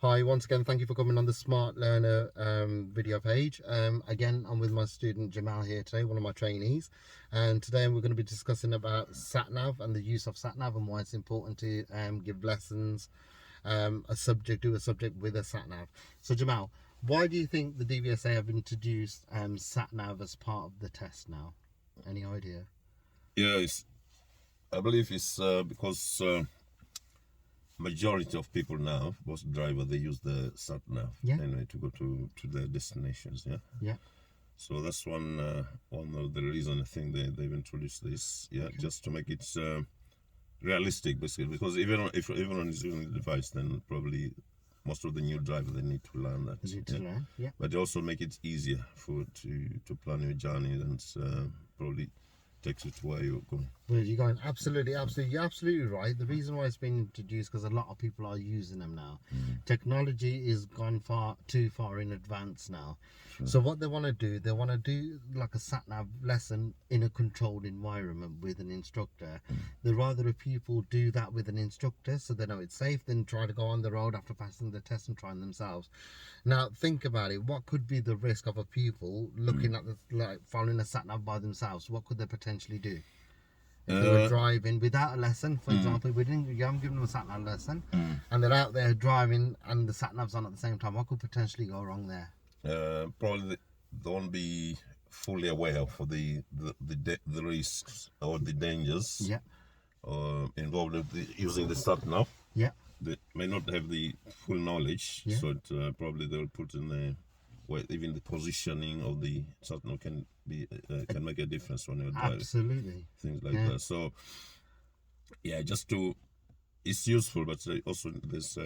Hi, once again, thank you for coming on the Smart Learner video page. Again, I'm with my student Jamal here today, one of my trainees, and today we're going to be discussing about Satnav and the use of Satnav and why it's important to give lessons, do a subject with a Satnav. So Jamal, why do you think the DVSA have introduced Satnav as part of the test now? Any idea? Yeah, I believe it's because majority of people now, bus driver, they use the Satnav anyway to go to their destinations. Yeah. So that's one of the reason I think they've introduced this. Just to make it realistic, basically. Because even if everyone is using the device, then probably most of the new drivers they need to learn that. But they also make it easier to plan your journey and probably takes you to where you're going. Where you're going, absolutely. You're absolutely right. The reason why it's been introduced because a lot of people are using them now. Technology is gone too far in advance now. So what they want to do like a sat-nav lesson in a controlled environment with an instructor. They'd rather if people do that with an instructor so they know it's safe than try to go on the road after passing the test and trying themselves. Now think about it. What could be the risk of a pupil looking at following a sat-nav by themselves? What could they potentially do? If they were driving without a lesson, for example, I'm giving them a sat-nav lesson, and they're out there driving and the sat-nav's on at the same time, what could potentially go wrong there? Probably they won't be fully aware for the risks or the dangers involved with using the sat-nav. They may not have the full knowledge, so probably they'll put in the even the positioning of the sat-nav can make a difference when you're driving. Absolutely. Things like that. So it's useful, but also there's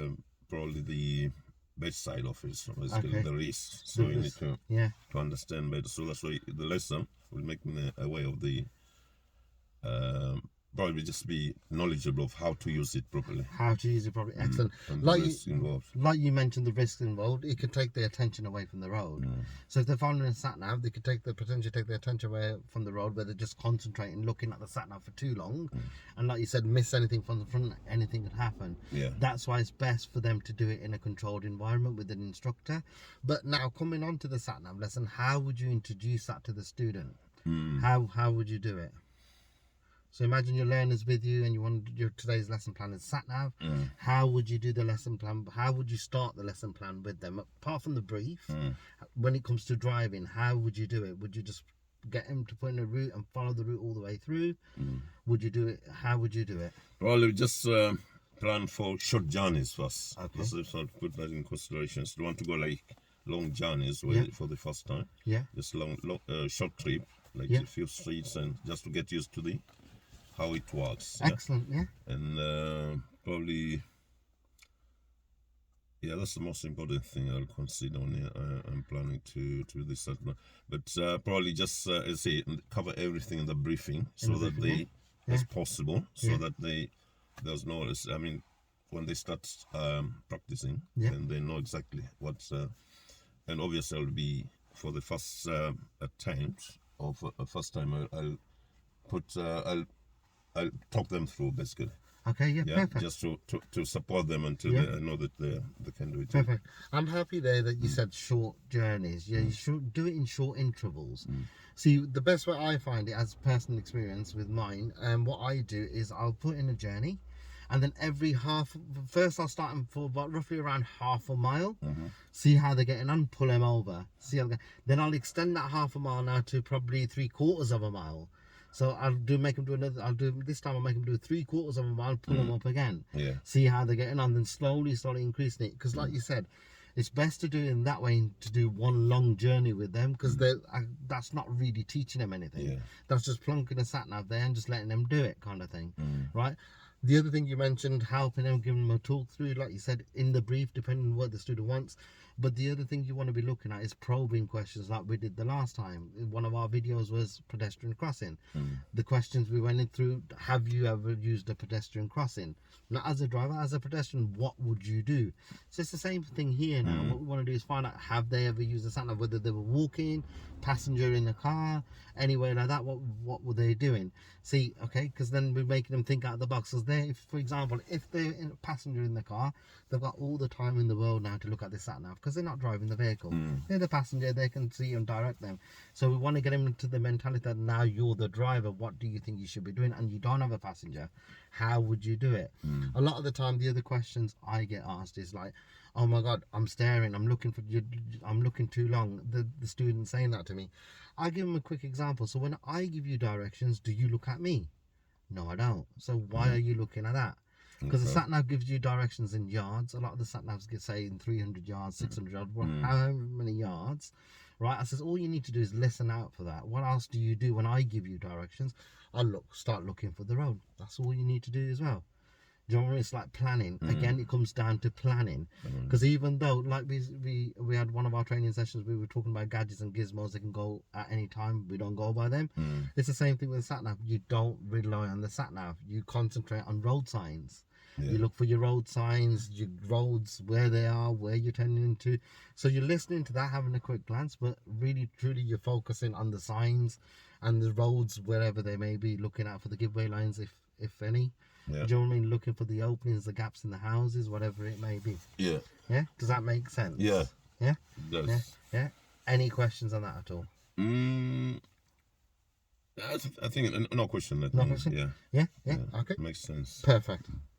probably the bad side of it, so basically the risk. So you need to understand better. So that's why the lesson will make me aware of the probably just be knowledgeable of how to use it properly. Excellent. Like you mentioned, the risks involved, it could take their attention away from the road. So if they're following a sat-nav, they could potentially take their attention away from the road where they're just concentrating, looking at the sat-nav for too long. And like you said, miss anything from the front, anything could happen. That's why it's best for them to do it in a controlled environment with an instructor. But now coming on to the sat-nav lesson, how would you introduce that to the student? How would you do it? So imagine your learners with you and you want your today's lesson plan is sat-nav. How would you do the lesson plan? How would you start the lesson plan with them? Apart from the brief, when it comes to driving, how would you do it? Would you just get him to put in a route and follow the route all the way through? Would you do it? How would you do it? Well, we just plan for short journeys first. Let's put that in consideration. So you want to go like long journeys for the first time. Just long short trip, like a few streets, and just to get used to how it works. Excellent. And probably that's the most important thing I'll consider when I'm planning to do this. But probably just cover everything in the briefing so that as possible, so that there's no. I mean, when they start practicing, then they know exactly what. And obviously, I'll be for the first attempt or for first time. I'll talk them through basically. Perfect. Just to support them until they know that they can do it. Perfect. I'm happy there that you said short journeys. You should do it in short intervals. See, the best way I find it as personal experience with mine, what I do is I'll put in a journey, and then first I'll start them for about roughly around half a mile. See how they're getting on, pull them over. Then I'll extend that half a mile now to probably 3/4 of a mile. So I'll make them do this time I'll make them do 3/4 of a mile, pull them up again. See how they're getting on, then slowly increasing it. Because like you said, it's best to do it in that way, to do one long journey with them, because that's not really teaching them anything. That's just plonking a sat-nav there and just letting them do it kind of thing, right? The other thing you mentioned, helping them, giving them a talk through, like you said, in the brief, depending on what the student wants. But the other thing you want to be looking at is probing questions like we did the last time. One of our videos was pedestrian crossing. The questions we went through, have you ever used a pedestrian crossing? Not as a driver, as a pedestrian, what would you do? So it's the same thing here now. What we want to do is find out, have they ever used a sat-nav, whether they were walking, passenger in a car, anywhere like that, what were they doing? See, okay, because then we're making them think out of the box, because they, if, for example, if they're a passenger in the car, they've got all the time in the world now to look at the sat nav because they're not driving the vehicle. They're the passenger, they can see and direct them. So we want to get them into the mentality that now you're the driver. What do you think you should be doing? And you don't have a passenger. How would you do it? A lot of the time, the other questions I get asked is like, oh my God, I'm staring, I'm looking too long. The student saying that to me. I give them a quick example. So when I give you directions, do you look at me? No, I don't. So why are you looking at that? Because the sat nav gives you directions in yards. A lot of the sat navs get say in 300 yards, 600 yards, however many yards, right? I says all you need to do is listen out for that. What else do you do when I give you directions? Start looking for the road. That's all you need to do as well. Do you know what I mean? It's like planning. Again, it comes down to planning. Because even though, like we had one of our training sessions, we were talking about gadgets and gizmos that can go at any time. We don't go by them. It's the same thing with the sat nav. You don't rely on the sat nav. You concentrate on road signs. You look for your road signs, your roads, where they are, where you're turning into. So you're listening to that, having a quick glance, but really, truly, you're focusing on the signs and the roads, wherever they may be, looking out for the giveaway lines, if any. Do you know what I mean? Looking for the openings, the gaps in the houses, whatever it may be. Yeah. Yeah? Does that make sense? Yeah. Yeah? It does. Yeah? Any questions on that at all? I think no question. No question? Yeah. Yeah? Okay. Makes sense. Perfect.